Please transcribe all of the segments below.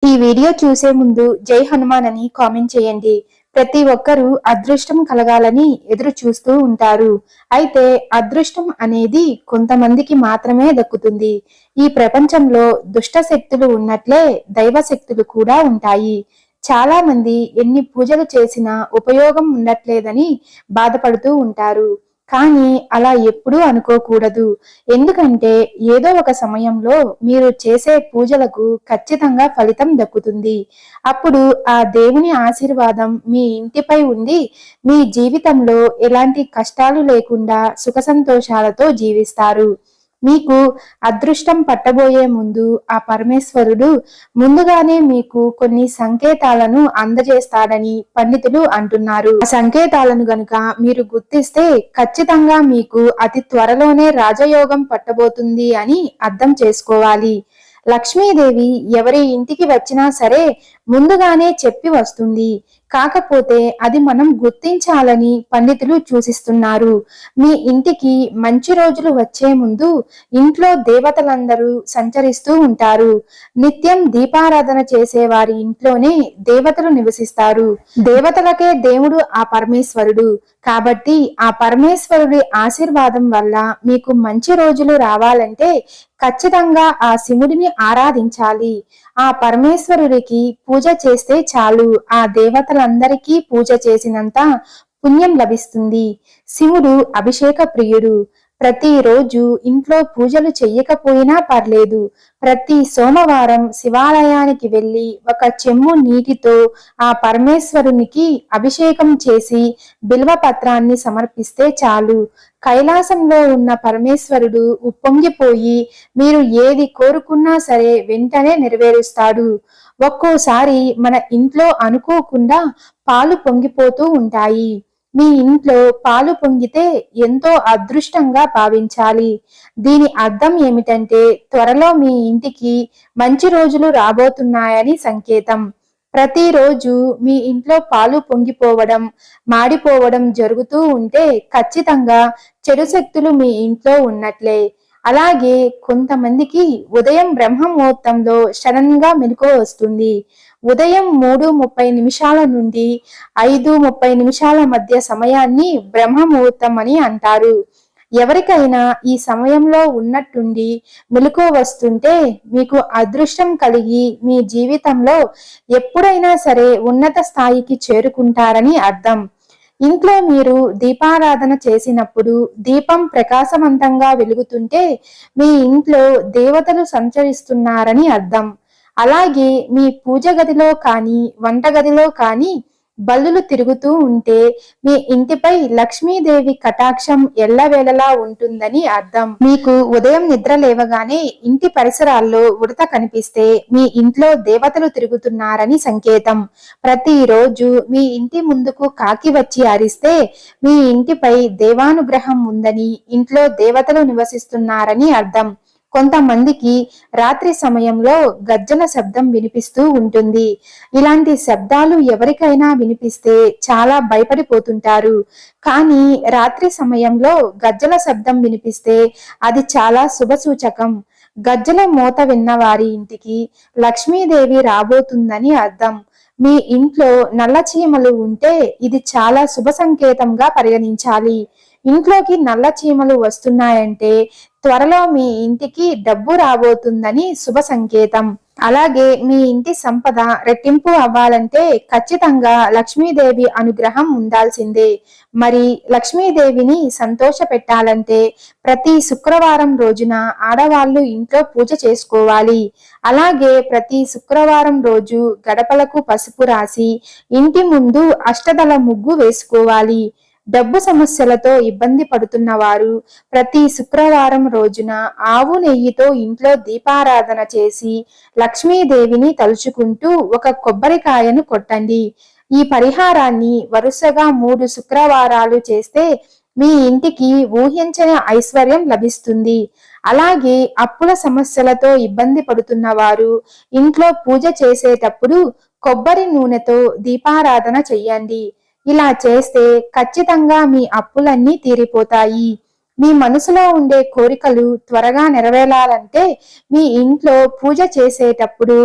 ఈ వీడియో చూసే ముందు జై హనుమాన్ అని కామెంట్ చేయండి. ప్రతి ఒక్కరూ అదృష్టం కలగాలని ఎదురు చూస్తూ ఉంటారు. అయితే అదృష్టం అనేది కొంతమందికి మాత్రమే దక్కుతుంది. ఈ ప్రపంచంలో దుష్ట శక్తులు ఉన్నట్లే దైవ శక్తులు కూడా ఉంటాయి. చాలా మంది ఎన్ని పూజలు చేసినా ఉపయోగం ఉండట్లేదని బాధపడుతూ ఉంటారు. కానీ అలా ఎప్పుడూ అనుకోకూడదు. ఎందుకంటే ఏదో ఒక సమయంలో మీరు చేసే పూజలకు ఖచ్చితంగా ఫలితం దక్కుతుంది. అప్పుడు ఆ దేవుని ఆశీర్వాదం మీ ఇంటిపై ఉండి మీ జీవితంలో ఎలాంటి కష్టాలు లేకుండా సుఖ సంతోషాలతో జీవిస్తారు. మీకు అదృష్టం పట్టబోయే ముందు ఆ పరమేశ్వరుడు ముందుగానే మీకు కొన్ని సంకేతాలను అందజేస్తాడని పండితులు అంటున్నారు. ఆ సంకేతాలను గనుక మీరు గుర్తిస్తే ఖచ్చితంగా మీకు అతి త్వరలోనే రాజయోగం పట్టబోతుంది అని అర్థం చేసుకోవాలి. లక్ష్మీదేవి ఎవరి ఇంటికి వచ్చినా సరే ముందుగానే చెప్పి వస్తుంది. కాకపోతే అది మనం గుర్తించాలని పండితులు సూచిస్తున్నారు. మీ ఇంటికి మంచి రోజులు వచ్చే ముందు ఇంట్లో దేవతలందరూ సంచరిస్తూ ఉంటారు. నిత్యం దీపారాధన చేసే వారి ఇంట్లోనే దేవతలు నివసిస్తారు. దేవతలకే దేవుడు ఆ పరమేశ్వరుడు. కాబట్టి ఆ పరమేశ్వరుడి ఆశీర్వాదం వల్ల మీకు మంచి రోజులు రావాలంటే ఖచ్చితంగా ఆ శివుడిని ఆరాధించాలి. ఆ పరమేశ్వరుడికి పూజ చేస్తే చాలు. ఆ దేవతలందరికీ పూజ చేసినంత పుణ్యం లభిస్తుంది. శివుడు అభిషేక ప్రియుడు. ప్రతిరోజు ఇంట్లో పూజలు చెయ్యకపోయినా పర్లేదు. ప్రతి సోమవారం శివాలయానికి వెళ్ళి ఒక చెంబు నీటితో ఆ పరమేశ్వరునికి అభిషేకం చేసి బిల్వ పత్రాన్ని సమర్పిస్తే చాలు. కైలాసంలో ఉన్న పరమేశ్వరుడు ఉప్పొంగిపోయి మీరు ఏది కోరుకున్నా సరే వెంటనే నెరవేరుస్తాడు. ఒక్కోసారి మన ఇంట్లో అనుకోకుండా పాలు పొంగిపోతూ ఉంటాయి. మీ ఇంట్లో పాలు పొంగితే ఎంతో అదృష్టంగా భావించాలి. దీని అర్థం ఏమిటంటే త్వరలో మీ ఇంటికి మంచి రోజులు రాబోతున్నాయని సంకేతం. ప్రతిరోజు మీ ఇంట్లో పాలు పొంగిపోవడం, మాడిపోవడం జరుగుతూ ఉంటే ఖచ్చితంగా చెడు శక్తులు మీ ఇంట్లో ఉన్నట్లే. అలాగే కొంతమందికి ఉదయం బ్రహ్మ ముహూర్తంలో సడన్ గా మెలకువ వస్తుంది. ఉదయం 3:30 నుండి 5:30 మధ్య సమయాన్ని బ్రహ్మ ముహూర్తం అని అంటారు. ఎవరికైనా ఈ సమయంలో ఉన్నట్టుండి మెలకువ వస్తుంటే మీకు అదృష్టం కలిగి మీ జీవితంలో ఎప్పుడైనా సరే ఉన్నత స్థాయికి చేరుకుంటారని అర్థం. ఇంట్లో మీరు దీపారాధన చేసినప్పుడు దీపం ప్రకాశవంతంగా వెలుగుతుంటే మీ ఇంట్లో దేవతలు సంచరిస్తున్నారని అర్థం. అలాగే మీ పూజ గదిలో కానీ వంటగదిలో కానీ బల్లులు తిరుగుతూ ఉంటే మీ ఇంటిపై లక్ష్మీదేవి కటాక్షం ఎల్లవేళలా ఉంటుందని అర్థం. మీకు ఉదయం నిద్ర లేవగానే ఇంటి పరిసరాల్లో ఉడత కనిపిస్తే మీ ఇంట్లో దేవతలు తిరుగుతున్నారని సంకేతం. ప్రతిరోజు మీ ఇంటి ముందుకు కాకి వచ్చి అరిస్తే మీ ఇంటిపై దేవానుగ్రహం ఉందని, ఇంట్లో దేవతలు నివసిస్తున్నారని అర్థం. కొంతమందికి రాత్రి సమయంలో గజ్జల శబ్దం వినిపిస్తూ ఉంటుంది. ఇలాంటి శబ్దాలు ఎవరికైనా వినిపిస్తే చాలా భయపడిపోతుంటారు. కానీ రాత్రి సమయంలో గజ్జల శబ్దం వినిపిస్తే అది చాలా శుభసూచకం. గజ్జల మోత విన్న వారి ఇంటికి లక్ష్మీదేవి రాబోతుందని అర్థం. మీ ఇంట్లో నల్ల చీమలు ఉంటే ఇది చాలా శుభ సంకేతంగా పరిగణించాలి. ఇంట్లోకి నల్ల చీమలు వస్తున్నాయంటే త్వరలో మీ ఇంటికి డబ్బు రాబోతుందని శుభ సంకేతం. అలాగే మీ ఇంటి సంపద రెట్టింపు అవ్వాలంటే ఖచ్చితంగా లక్ష్మీదేవి అనుగ్రహం ఉండాల్సిందే. మరి లక్ష్మీదేవిని సంతోష పెట్టాలంటే ప్రతి శుక్రవారం రోజున ఆడవాళ్ళు ఇంట్లో పూజ చేసుకోవాలి. అలాగే ప్రతి శుక్రవారం రోజు గడపలకు పసుపు రాసి ఇంటి ముందు అష్టదళ ముగ్గు వేసుకోవాలి. డబ్బు సమస్యలతో ఇబ్బంది పడుతున్న వారు ప్రతి శుక్రవారం రోజున ఆవు నెయ్యితో ఇంట్లో దీపారాధన చేసి లక్ష్మీదేవిని తలుచుకుంటూ ఒక కొబ్బరికాయను కొట్టండి. ఈ పరిహారాన్ని వరుసగా 3 శుక్రవారాలు చేస్తే మీ ఇంటికి ఊహించని ఐశ్వర్యం లభిస్తుంది. అలాగే అప్పుల సమస్యలతో ఇబ్బంది పడుతున్న వారు ఇంట్లో పూజ చేసేటప్పుడు కొబ్బరి నూనెతో దీపారాధన చెయ్యండి. ఇలా చేస్తే ఖచ్చితంగా మీ అప్పులన్నీ తీరిపోతాయి. మీ మనసులో ఉండే కోరికలు త్వరగా నెరవేరాలంటే మీ ఇంట్లో పూజ చేసేటప్పుడు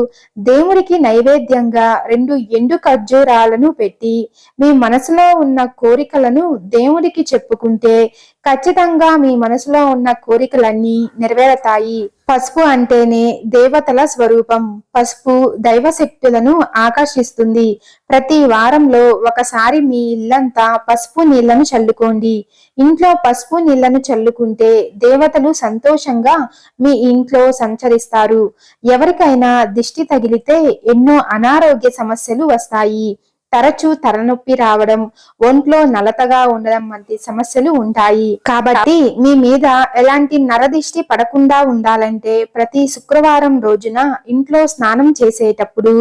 దేవుడికి నైవేద్యంగా 2 ఎండు ఖర్జూరాలను పెట్టి మీ మనసులో ఉన్న కోరికలను దేవుడికి చెప్పుకుంటే ఖచ్చితంగా మీ మనసులో ఉన్న కోరికలన్నీ నెరవేరతాయి. పసుపు అంటేనే దేవతల స్వరూపం. పసుపు దైవ శక్తులను ఆకర్షిస్తుంది. ప్రతి వారంలో ఒకసారి మీ ఇల్లంతా పసుపు నీళ్లను చల్లుకోండి. ఇంట్లో పసుపు నీళ్లను చల్లుకుంటే దేవతలు సంతోషంగా మీ ఇంట్లో సంచరిస్తారు. ఎవరికైనా దిష్టి తగిలితే ఎన్నో అనారోగ్య సమస్యలు వస్తాయి. తరచూ తలనొప్పి రావడం, ఒంట్లో నలతగా ఉండడం వంటి సమస్యలు ఉంటాయి. కాబట్టి మీ మీద ఎలాంటి నరదిష్టి పడకుండా ఉండాలంటే ప్రతి శుక్రవారం రోజున ఇంట్లో స్నానం చేసేటప్పుడు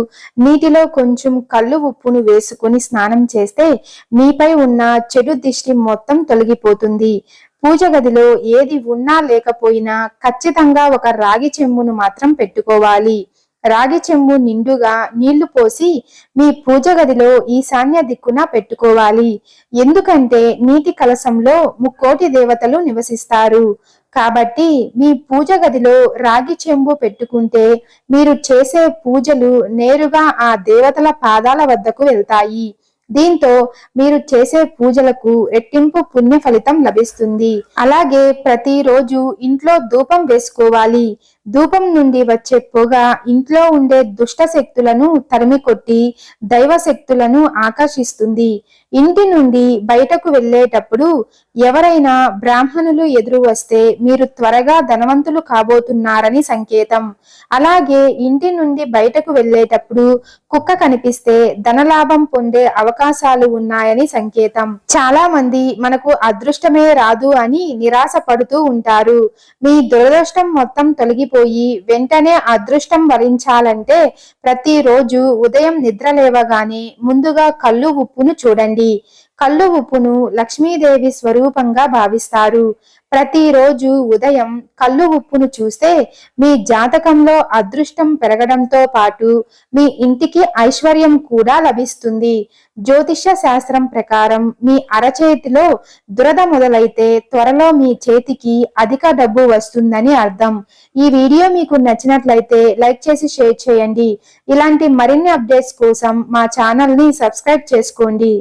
నీటిలో కొంచెం కల్లు ఉప్పును వేసుకొని స్నానం చేస్తే మీపై ఉన్న చెడు దిష్టి మొత్తం తొలగిపోతుంది. పూజ గదిలో ఏది ఉన్నా లేకపోయినా ఖచ్చితంగా ఒక రాగి చెంబును మాత్రం పెట్టుకోవాలి. రాగి చెంబు నిండుగా నీళ్లు పోసి మీ పూజ గదిలో ఈశాన్య దిక్కున పెట్టుకోవాలి. ఎందుకంటే నీటి కలశంలో 3,00,00,000 దేవతలు నివసిస్తారు. కాబట్టి మీ పూజ గదిలో రాగి చెంబు పెట్టుకుంటే మీరు చేసే పూజలు నేరుగా ఆ దేవతల పాదాల వద్దకు వెళ్తాయి. దీంతో మీరు చేసే పూజలకు రెట్టింపు పుణ్య ఫలితం లభిస్తుంది. అలాగే ప్రతిరోజు ఇంట్లో ధూపం వేసుకోవాలి. ధూపం నుండి వచ్చే పొగ ఇంట్లో ఉండే దుష్ట శక్తులను తరిమి కొట్టి దైవ శక్తులను ఆకర్షిస్తుంది. ఇంటి నుండి బయటకు వెళ్ళేటప్పుడు ఎవరైనా బ్రాహ్మణులు ఎదురు వస్తే మీరు త్వరగా ధనవంతులు కాబోతున్నారని సంకేతం. అలాగే ఇంటి నుండి బయటకు వెళ్ళేటప్పుడు కుక్క కనిపిస్తే ధనలాభం పొందే అవకాశాలు ఉన్నాయని సంకేతం. చాలా మంది మనకు అదృష్టమే రాదు అని నిరాశ పడుతూ ఉంటారు. మీ దురదృష్టం మొత్తం తొలగిపోయి వెంటనే అదృష్టం వరించాలంటే ప్రతిరోజు ఉదయం నిద్ర లేవగానే ముందుగా కల్లు ఉప్పును చూడండి. కల్లు ఉప్పును లక్ష్మీదేవి స్వరూపంగా భావిస్తారు. ప్రతిరోజు ఉదయం కల్లు ఉప్పును చూస్తే మీ జాతకంలో అదృష్టం పెరగడంతో పాటు మీ ఇంటికి ఐశ్వర్యం కూడా లభిస్తుంది. జ్యోతిష్య శాస్త్రం ప్రకారం మీ అరచేతిలో దురద మొదలైతే త్వరలో మీ చేతికి అధిక డబ్బు వస్తుందని అర్థం. ఈ వీడియో మీకు నచ్చినట్లయితే లైక్ చేసి షేర్ చేయండి. ఇలాంటి మరిన్ని అప్డేట్స్ కోసం మా ఛానల్ ని సబ్స్క్రైబ్ చేసుకోండి.